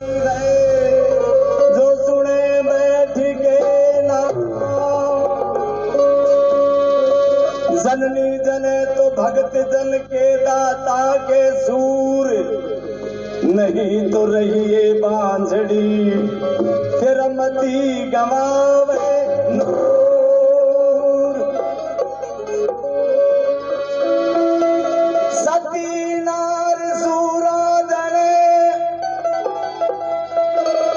जो सुने बैठ के ना जननी जने तो भगत जन के दाता के सूर नहीं तो रहिए बांझड़ी फिर मती गवावे नूर सती नार सूरा जने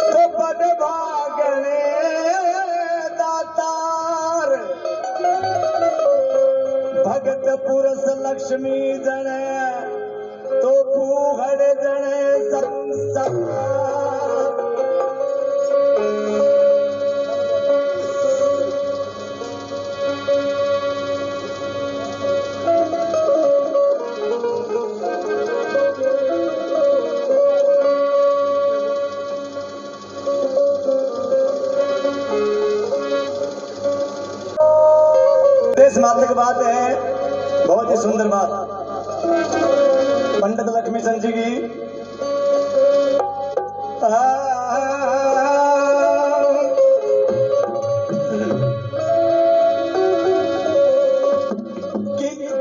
तो बड़ भागने दातार भगत पुरुष लक्ष्मी जने तो पूहड़ जने संसार समाप्त की बात है। बहुत ही सुंदर बात पंडित लक्ष्मी चंद जी की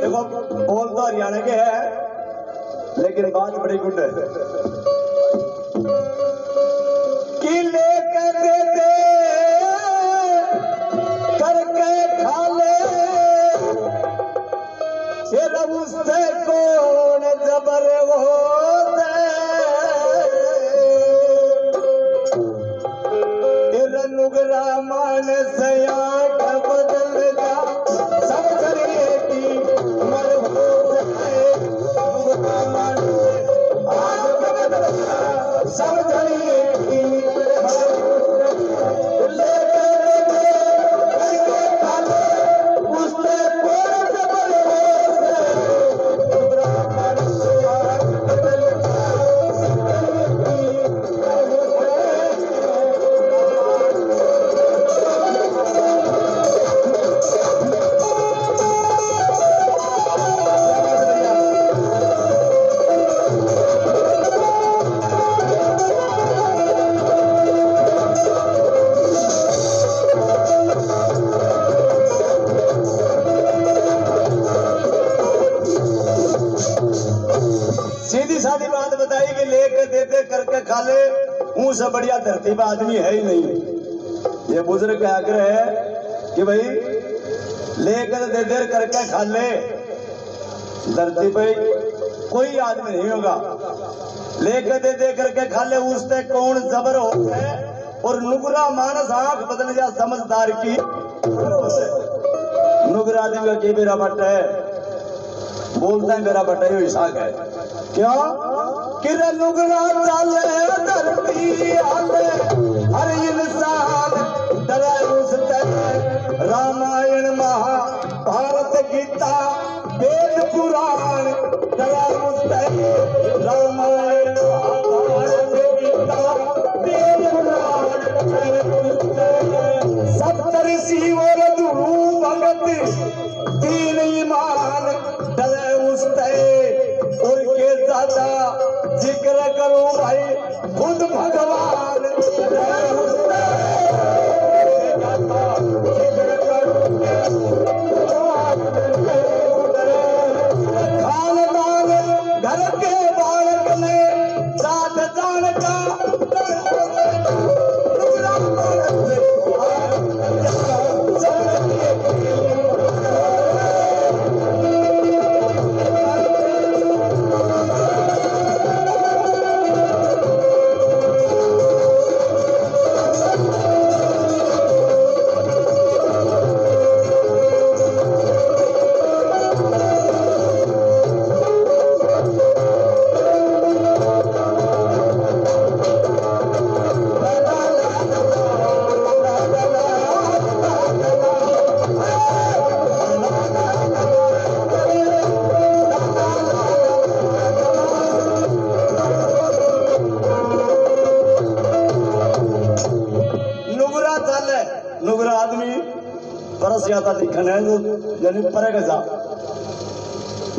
देखो बोल तो हरियाणा के है लेकिन बात बड़ी गुड है कि लेकर देते करके खा ले उससे कौन जबर हो नुगरा मान से आंख बदल जा सब करिए की मर हो जाए नुगरा मान से आंख बदल जा सब करिए की सादी बात बताई कि लेके देते करके खा ले मुंह से बढ़िया धरती पे आदमी है ही नहीं। ये बुजुर्ग का आग्रह है कि भाई लेकर दे दे करके खा ले धरती पे कोई आदमी नहीं होगा। लेकर दे दे करके खा ले उससे कौन जबर हो है और नुगरा मानस आंख बदल जा समझदार की नुगरा आदमी का की मेरा बट है बोलता है मेरा बटा ही साग है क्या किर नुगरा चाले धरती आले हर इंसान डरे उससे रामायण महाभारत गीता वेद पुराण डरे उससे रामायण महाभारत गीता वेद पुराण सप्तऋषि और गुरु भगत तीन ईमान डरे उससे और के ज्यादा जिक्र करो भाई खुद भगवान खानदान घर के बालक ने साथ जान का नुगरा आदमी परस जाता दिखने यानी परे जा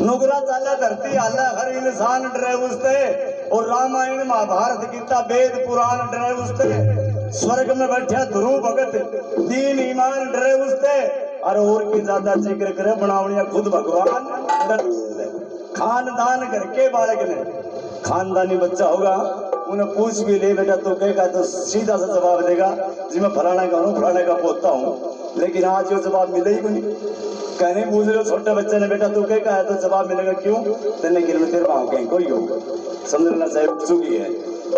नुगरा चाला धरती आला हर इंसान डरे उससे और रामायण महाभारत गीता वेद पुराण डरे उसते, स्वर्ग में बैठा ध्रुव भगत दीन ईमान डरे उसते, और की ज्यादा जिक्र करे बनावनिया खुद भगवान डरे। खानदान करके बालक ने, खानदानी बच्चा होगा उन्हें पूछ भी ले बेटा तो कहेगा तो सीधा सा जवाब देगा जी मैं फलाना का हूँ, फलाने का पोता हूँ। लेकिन आज वो जवाब मिले ही नहीं। कहने पूछ रहे छोटे बच्चे ने बेटा तू कहेगा है तो जवाब मिलेगा क्यों, तेने गिर में तेरे पाँव कहीं कोई होगा। समझना साहब चुकी है।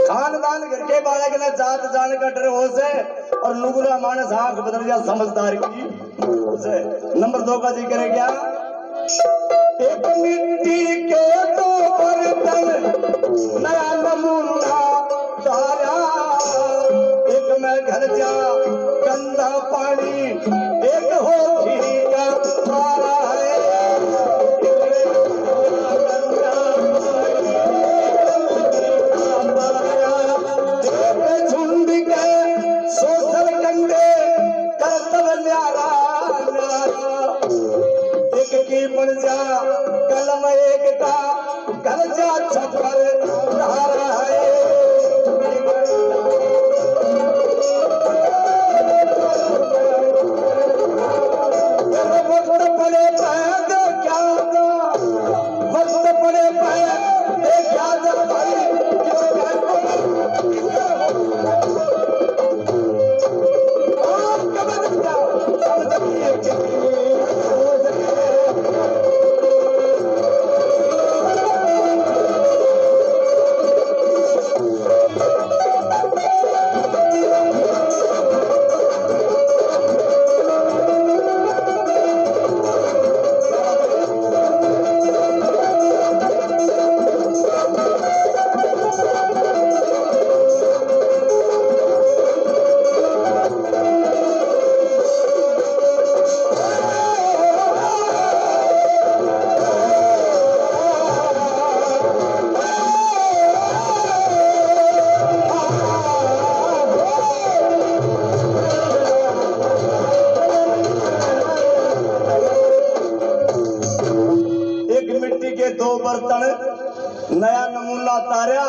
खानदान करके बालक ने जात जान का डर हो से, और नुगरा मानस आंख बदल जा समझदार की से। नंबर 2 का जिक्र है क्या, एक मिट्टी के 2 बर्तन नया नमूना तारा, एक में घर जा गंदा पानी, एक हो घी का तारा है। एक झुंड के सोशल गंदे करतब न्यारा न्यारा, एक की बन जा कलम एक का घर जा छपर धारा है। वक्त पड़े पैद क्या दो, वक्त पड़े पैद क्या दो भाई, नया नमूना तारा,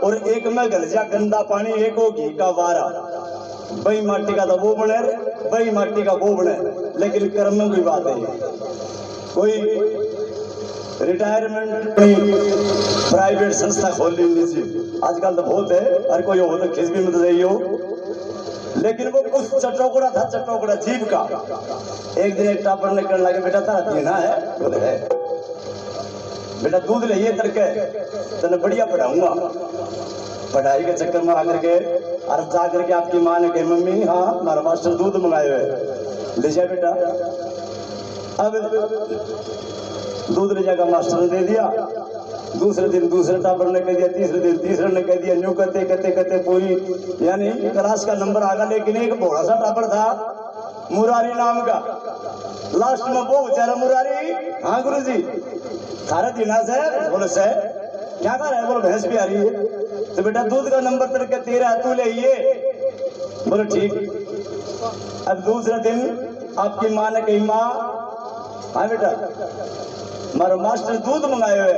और एक में गलजा गंदा पानी, एक हो घी का वारा। बई माटी का तो वो बने, बई माटी का वो बने, लेकिन कर्म की बात है। कोई रिटायरमेंट प्राइवेट संस्था खोल लीजिए, आजकल तो बहुत है, हर कोई हो तो खिस भी मत रही हो। लेकिन वो कुछ चटोकड़ा था, चटोकड़ा जीव का। एक दिन एक टापर ने करने लगे बेटा तारा पीना है, बोले है बेटा दूध ले करके तेने बढ़िया पढ़ाऊंगा। पढ़ाई के चक्कर में आकर के और जा करके आपकी माँ ने कही मम्मी हाँ हमारा मास्टर दूध मंगाए हुए, ले जाए बेटा। अब दूध ले जाकर मास्टर ने दे दिया। दूसरे दिन दूसरे टापर ने कह दिया, तीसरे दिन तीसरे ने कह दिया। न्यू करते करते करते पूरी यानी क्लास का नंबर आ गया। लेकिन एक भोड़ा सा टापर था मुरारी नाम का। लास्ट में वो बेचारा मुरारी, हाँ गुरु जी थारा दीना से, बोले से क्या कर रहा है, बोलो भैंस भी आ रही है। तो बेटा दूध का नंबर तेरे तेरा तू ले ये, बोले ठीक। अब दूसरे दिन आपकी माँ ने कही माँ हाँ बेटा हमारा मास्टर दूध मंगाए हुए।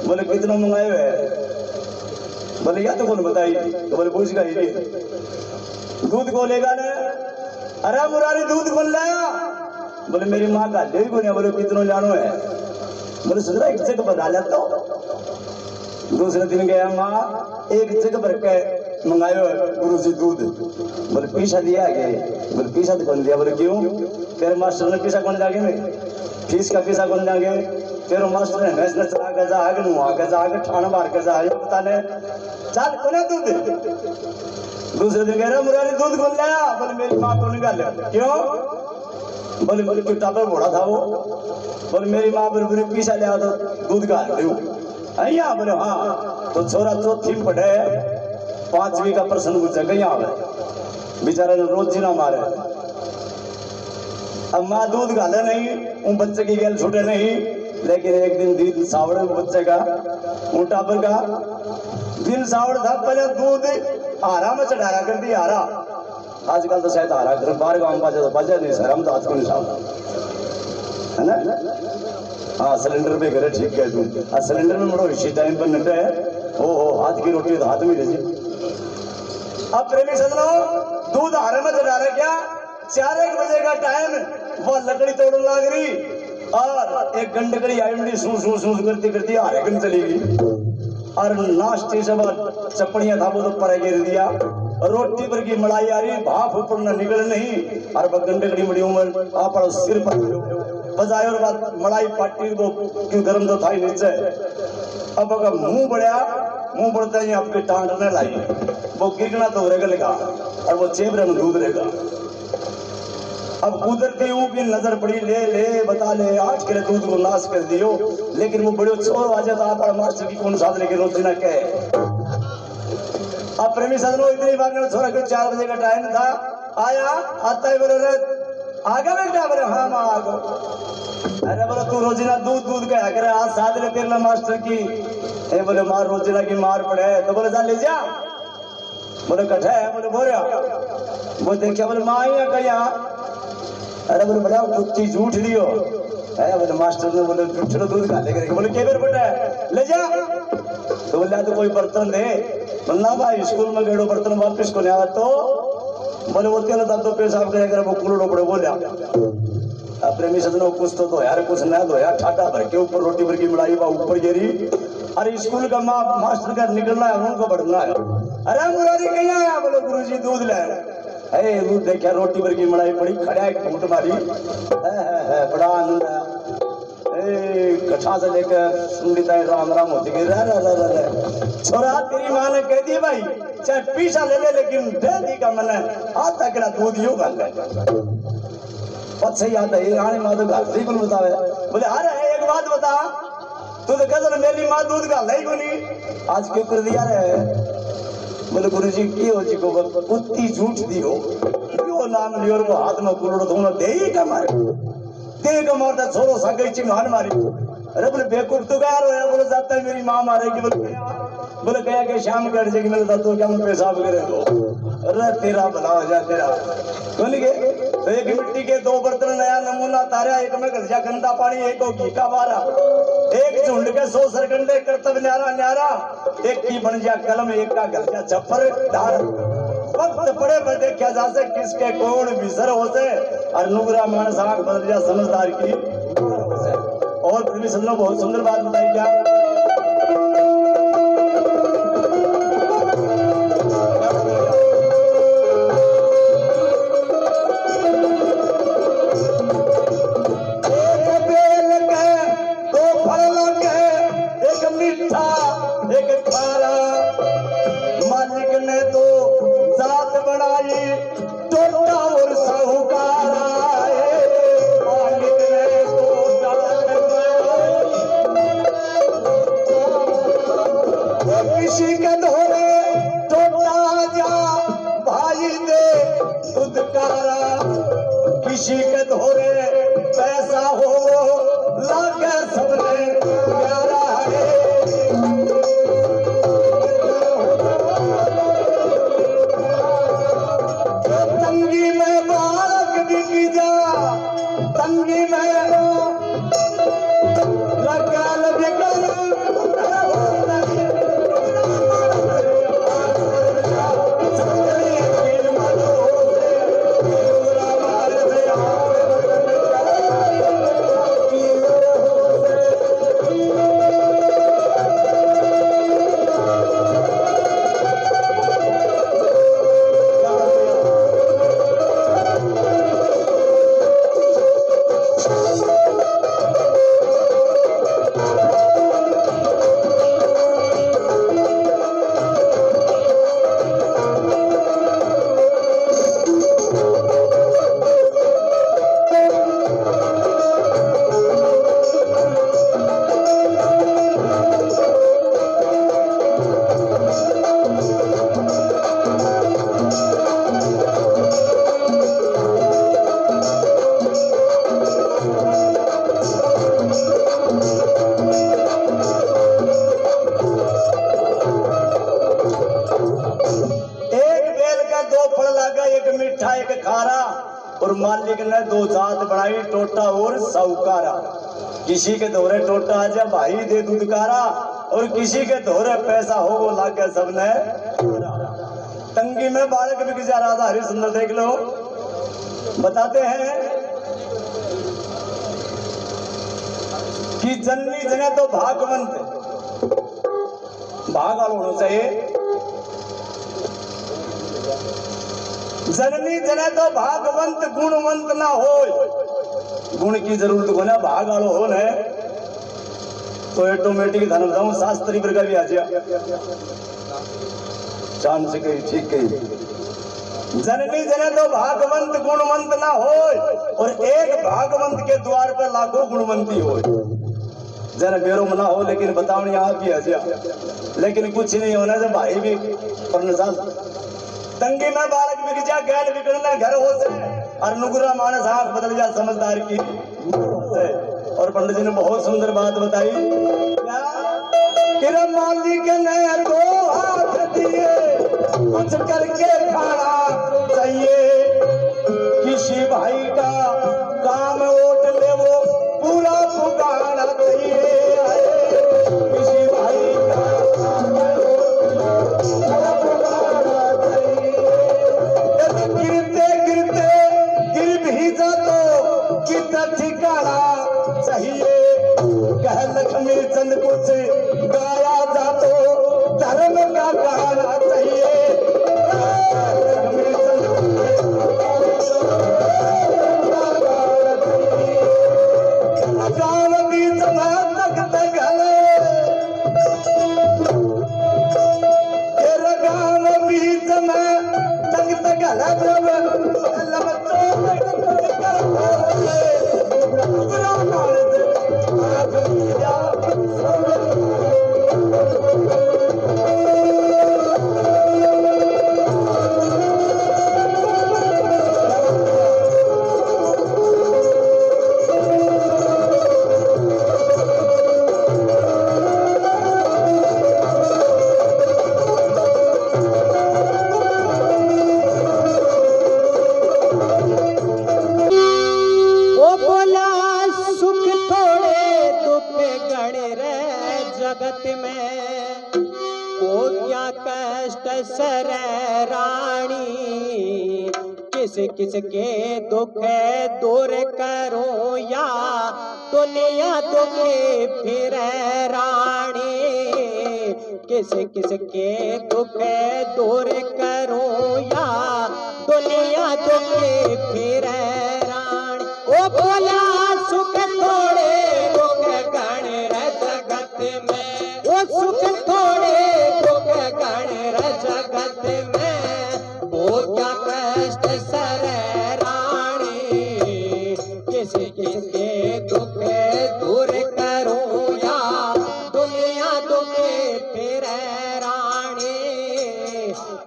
बोले कितना मंगाए हुए, बोले या तो कौन बताई, तो बोले पूछ गई दूध को लेगा ना। अरे मुरारी दूध कौन लाया, बोले मेरी माँ का ले को। बोले कितना जानो है, बोले सुधरा एक जग बता लेता हूँ। दूसरे दिन गया माँ एक जग भर के मंगायो गुरु जी दूध। बोले पीछा दिया गया, बोले पीछा तो कौन दिया, बोले क्यों, तेरे मास्टर ने पीछा कौन जागे में, फीस का पीछा कौन जागे, तेरे मास्टर ने भैंस ने चला के जा आगे मुँह आगे जा आगे ठाना मार के जा पता नहीं चल कोने दूध। दूसरे दिन कह रहा मुरारी दूध कौन लाया, बोले मेरी माँ को निकाल लिया। क्यों, बोले बोले क्यों टापर बड़ा था वो, बोले मेरी माँ बोले पीछा लिया तो दूध का अया। बोले हाँ, तो छोरा चौथी में पढ़े 5वीं का प्रश्न पूछा गई बेचारे ने रोज जीना मारे। अब माँ दूध गाले नहीं, उन बच्चे की गैल छूटे नहीं। लेकिन एक दिन दिन सावड़ बच्चे का उन टापर का दिन सावड़ था, पहले दूध आरा में चढ़ाया कर दी आरा। आजकल तो शायद आरा कर बाहर गाँव बाजा तो बाजा नहीं सर, हम तो आज को निशान है ना। हाँ सिलेंडर पे करे ठीक है तू, सिलेंडर में बड़ो इसी टाइम पर नटे है हो हाथ की रोटी तो हाथ में रही। अब प्रेमी सजनों दूध हारे में डाले क्या 4-1 बजे का टाइम, वह लकड़ी तोड़ने लग रही और एक गंडकड़ी आई मिली सू करती करती हारे कन चली गई और नाश्ते से चपड़ियां था वो तो पर गिर दिया। रोटी पर की मलाई आ रही, भाप ऊपर न निकल नहीं और वह गंडकड़ी मड़ी उम्र आप सिर पर बजाए और बात मलाई पाटी वो क्यों गर्म तो था ही नीचे। अब अगर मुंह बढ़ता ही आपके टांग न लाई वो गिरना तो रेगा लेगा और वो चेबरे में दूध रहेगा। अब कुदरती हूँ की नजर पड़ी ले बता ले आज के दूध को नाश कर दियो, लेकिन वो बड़े छोड़ आ जाता आप मास्टर की कौन साथ लेके रोटी ना कहे। अब प्रेमी सदनों इतनी बार में छोड़ा क्यों 4 बजे का टाइम था, आया आता ही बोले आगे बेटा, बोले हाँ माँ आगो। अरे बोले तू रोजीना दूध कहा करे आज साथ ले तेरना मास्टर की। बोले मार रोजीना की मार पड़े तो बोले जा ले जा। बोले कठे है, बोले बोरिया वो देखिया बोले माँ ही कहीं। अरे बोले बड़ा कुत्ती झूठ लियो है। बोले मास्टर ने बोले झूठो दूध खा लेकर बोले के बेर बेटा ले जा। तो बोले तो कोई बर्तन दे। बोलना भाई स्कूल में गड़ो बर्तन वापिस को लिया तो बोले वो तेल तो पेशाब करेगा वो कूड़ो पड़े बोलिया। प्रेमी सजनों कुछ तो यार कुछ न धोया ठाटा भर के ऊपर रोटी भर की मिलाई वह ऊपर गिरी। अरे स्कूल का मास्टर का निकलना है उनको बढ़ना है। अरे मुरारी कहीं आया, बोले गुरुजी दूध ले। दूध देखा रोटी भर की मलाई पड़ी खड़ा एक घूट मारी बड़ा आनंद आया। कठा से लेकर सुनली राम राम होती गई। छोरा तेरी माँ ने कह दी भाई चाहे पीछा ले लेकिन दे दी का मन आज तक दूध यू कर ले। सही याद है आने माँ तो घर को बतावे। बोले अरे एक बात बता तू तो कहते मेरी माँ दूध का लाई को नहीं आज क्यों कर दिया रे। बोले गुरुजी की हो जी को कुत्ती झूठ दी हो क्यों नाम लियो वो हाथ में कुलड़ो दोनों दे ही का मारता छोरो सा गई चिंगान मारी। अरे बोले बेवकूफ तो क्या रोया। बोले जाता है मेरी माँ मारेगी। बोले कहा कि शाम कट जाएगी मेरे दादू क्या मैं पेशाब करे दो। अरे तेरा भला हो जा तेरा बोली के तो एक मिट्टी के 2 बर्तन नया नमूना तारा, एक में घलजा गंदा पानी एक को घी का बारा, एक झुंड के 100 सरकंडे करतब न्यारा एक की बन जा कलम एक का घलजा चप्पर धार। वक्त पड़े पर देखा जा से किसके कौन विसर हो से और नुगरा मानस आंख बदल जा समझदार की। और फिर भी समझो बहुत सुंदर बात बताई क्या किसी के धोरे पैसा हो लागे सबने प्यारा है। तंगी में बालक बिकी जा तंगी में लगाल बिकल और मालिक ने 2 जात बनाई टोटा और साहूकारा। किसी के दौरे टोटा आ जा भाई दे दूधकारा और किसी के धोरे पैसा हो वो लाके सबने तंगी में बालक बिक जा राजा हरिश्चंद्र देख लो बताते हैं कि जननी जने तो भागवंत भाग वाला होना चाहिए। जननी जने तो भागवंत गुणवंत ना हो, गुण की जरूरत को ना भाग वालो हो न तो ऑटोमेटिक धन बताऊं शास्त्री वर्ग भी आ जाए चांद से कही ठीक कही। जननी जने तो भागवंत गुणवंत ना हो और एक भागवंत के द्वार पर लाखों गुणवंती हो। जन बेरो मना हो लेकिन बताओ यहाँ भी आ जाए लेकिन कुछ नहीं होना से भाई भी पर तंगी में बालक बिक जा गैल बिगड़ना घर हो से और नुगरा मानस आंख बदल जा समझदार की और पंडित जी ने बहुत सुंदर बात बताई क्या माली के नए दो हाथ दिए कुछ करके खाना चाहिए किसी भाई का काम ओट ले वो पूरा पुकारा चाहिए किसी भाई का गिरते गिरते गिर भी जा तो कितना ठिकाना चाहिए कह लक्ष्मी चंद कुछ गाया जा तो धर्म का गाना चाहिए लक्ष्मी चंद गाँव बीच में तक गाँव बीच में तक जगत में को क्या कष्ट सर रानी किस किस के दुख दूर करो या दुनिया दुखी फिर रानी किस किस के दुख दूर करो या दुनिया दुखी फिर रानी ओ बोला सुख थोड़े दुख गण जगत में वो सुख थोड़े दुख गण जगत में वो क्या कष्ट सर रानी किस किस के दुख दूर करो या दुनिया दुखी फिर रानी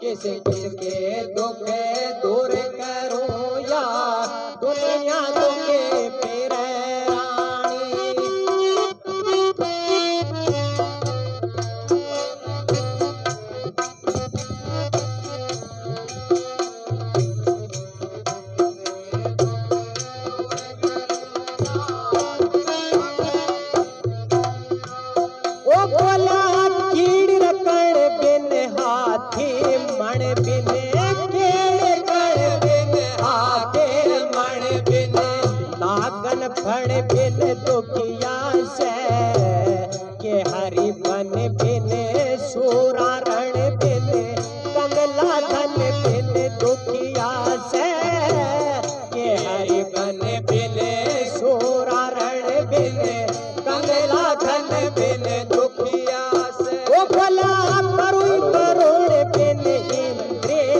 किस किस के दुख दूर करो या दुनिया दुखी फिर फण बिन दुखिया से के हरि बन बिन सूरा रण बिन कंगला धन बिन दुखिया से के हरि बन बिन सूरा रण बिन कंगला धन बिन दुखिया से वो भला करुण करुण बिन इंद्रिय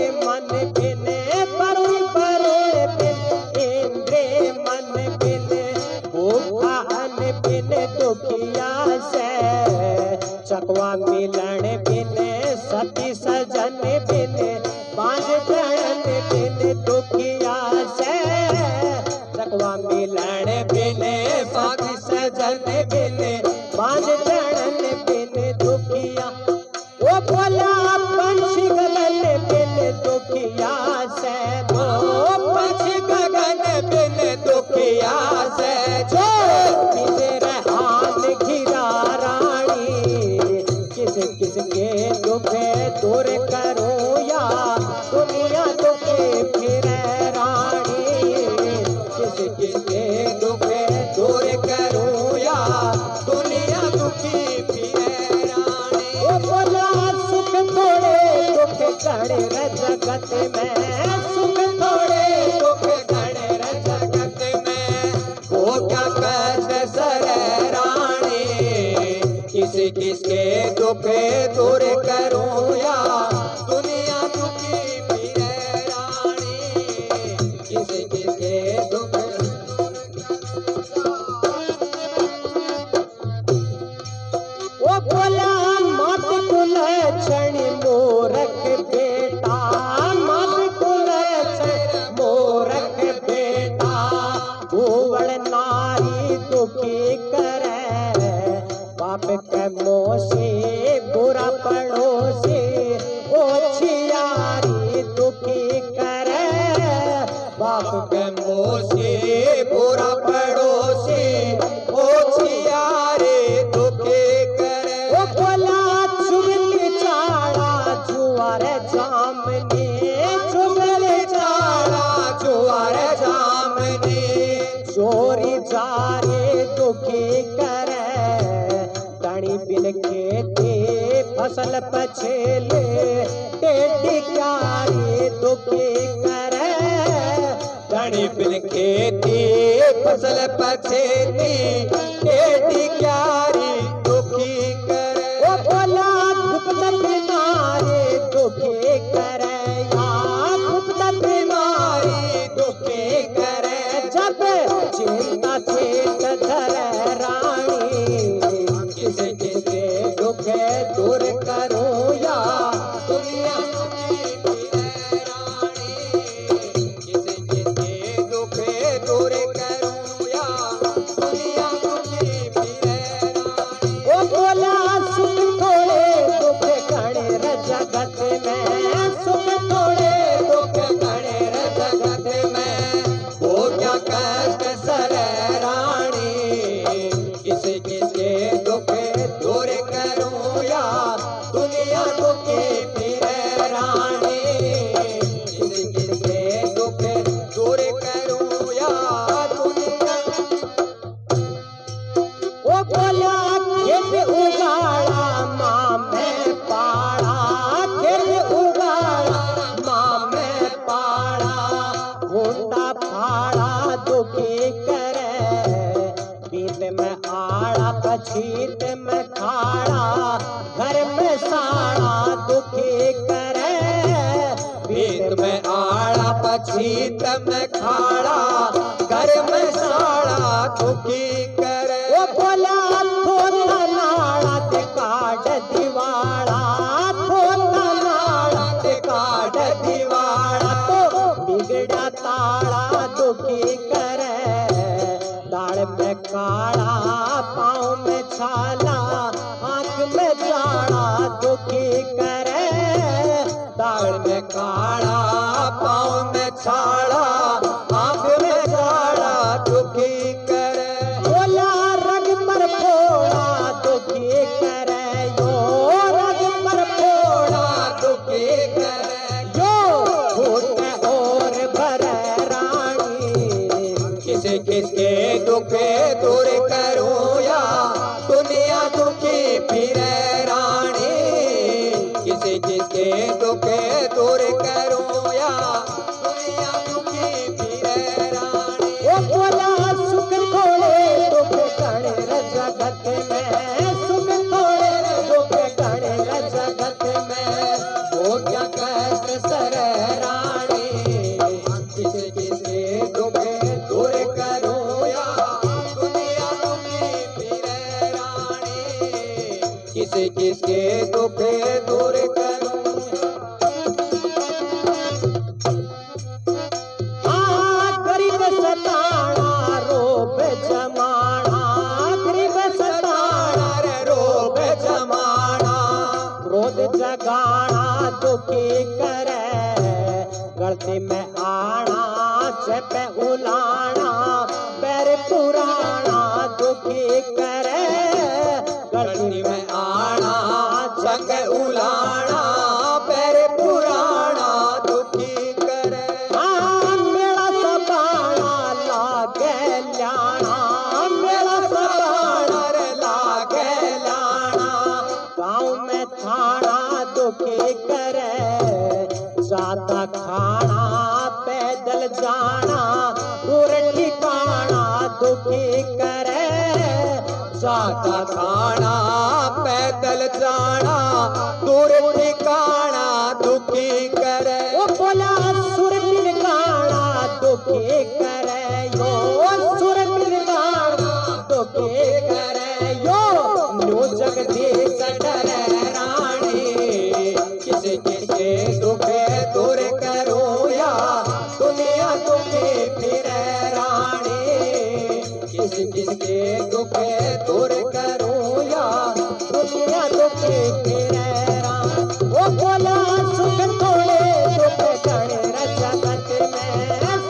गणे रे जगत में सुख थोड़े दुख गणे रे जगत में वो क्या कष्ट सर रानी किसी किसके दुख दूर करूं या दुनिया दुखी फिरे रानी किसी किसके दुख वो बोला मत कुल क्षण मूरख बेटा मत कुल क्षण मूरख बेटा भूवड़ नारी दुखी करे बाप के मुँह से बुरा पड़ोसी ओछियारी दुखी करे बाप के मुँह से बुरा पड़ोसी ओछियारी दुखी करे वो बोला चुगल चाड़ा जुआर जामने चुगल चाड़ा जुआर जामने चोरी जारे दुखी करे तणी बिन खेती फसल पछेले टेढ़ी क्यारी दुखी करे तणी बिन खेती फसल पछेली टेढ़ी क्यारी दुखी करे वो बोला गुप्त बीमारी दुखी करे या गुप्त बीमारी दुखी करे जब चिंता चेत धरे रानी किसी किसके दुख दूर करूं या दुनिया दुखी फिरे रानी किसी किसके दुख दूर करूं या दुनिया दुखी फिरे रानी वो बोला सुख थोड़े दुख गणे रे जगत में सुख थोड़े दुख गणे रे जगत में वो क्या कष्ट सर रानी किसी किसके दुख दूर करूं या दुनिया दुखी फिरे रानी किसी किसके दुख दूर करूं या दुनिया वो बोला खेत उगाड़ा माँ में पाड़ा खेत उगाड़ा माँ में पाड़ा घूंटा फाड़ा दुखी करे बीत में आड़ा पछीत में खाड़ा घर में साड़ा दुखी करे बीत में आड़ा पछीत में खाड़ा घर में साड़ा दुखी करे वो बोला थोड़ा नाड़ा ते काट दीवाड़ा थोड़ा नाड़ा ते काट दीवाड़ा तो बिगड़ा ताड़ा दुखी करे दाढ़ में काड़ा पाँव में छाला आँख में जाड़ा दुखी करे दाढ़ में काड़ा पाँव में छाला आँख में जाड़ा दुखी करे बोला रग पर फोड़ा दुखी करे यो रग पर फोड़ा दुखी करे यो फूटे और भरे रानी किसी किसके दुख दूर करूं या दुनिया दुखी फिरे रानी किसी किसके दुख दूर करूं या दुनिया दुखी फिरे रानी वो बोला सुख थोड़े दुख गणे रे जगत में सुख थोड़े दुख गणे रे जगत में वो क्या कष्ट सर रानी किसी किसके दुख दूर करूं या दुनिया दुखी फिरे रानी किसी किसके दुख दूर करूं हाँ गरीब सताना रोब जमाना गरीब सताना रे रोब जमाना क्रोध जगाना दुखी करे गलती में आना चप उलाना पैर पुराना दुखी करे गलती में आना जग उलाना पैर पुराना दुखी करे मेरा सबाना लागे लाना मेरा सबाना रे लागे लाना गाँव में थाना दुखी करे जाता खाना पैदल जाना दूर ठिकाना दुखी करे, जाता खाना पैदल जाना दूर ठिकाना दुखी करे। ओ बोला सुर मिल गाना दुखी करे यो, सुर मिल गाना दुखी करे यो। न्यू जगदीश डरे रानी किसी किसके दुख दूर करो या दुनिया दुखी फिरे रानी, किसी किसके दुख दूर करो या दुनिया दुखी फिरे रानी। वो बोला सुख थोड़े दुख गणे जगत में,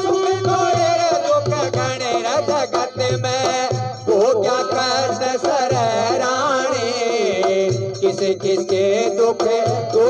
सुख थोड़े दुख गणे जगत में, वो क्या कर सर रानी किसी किसके दुख दूर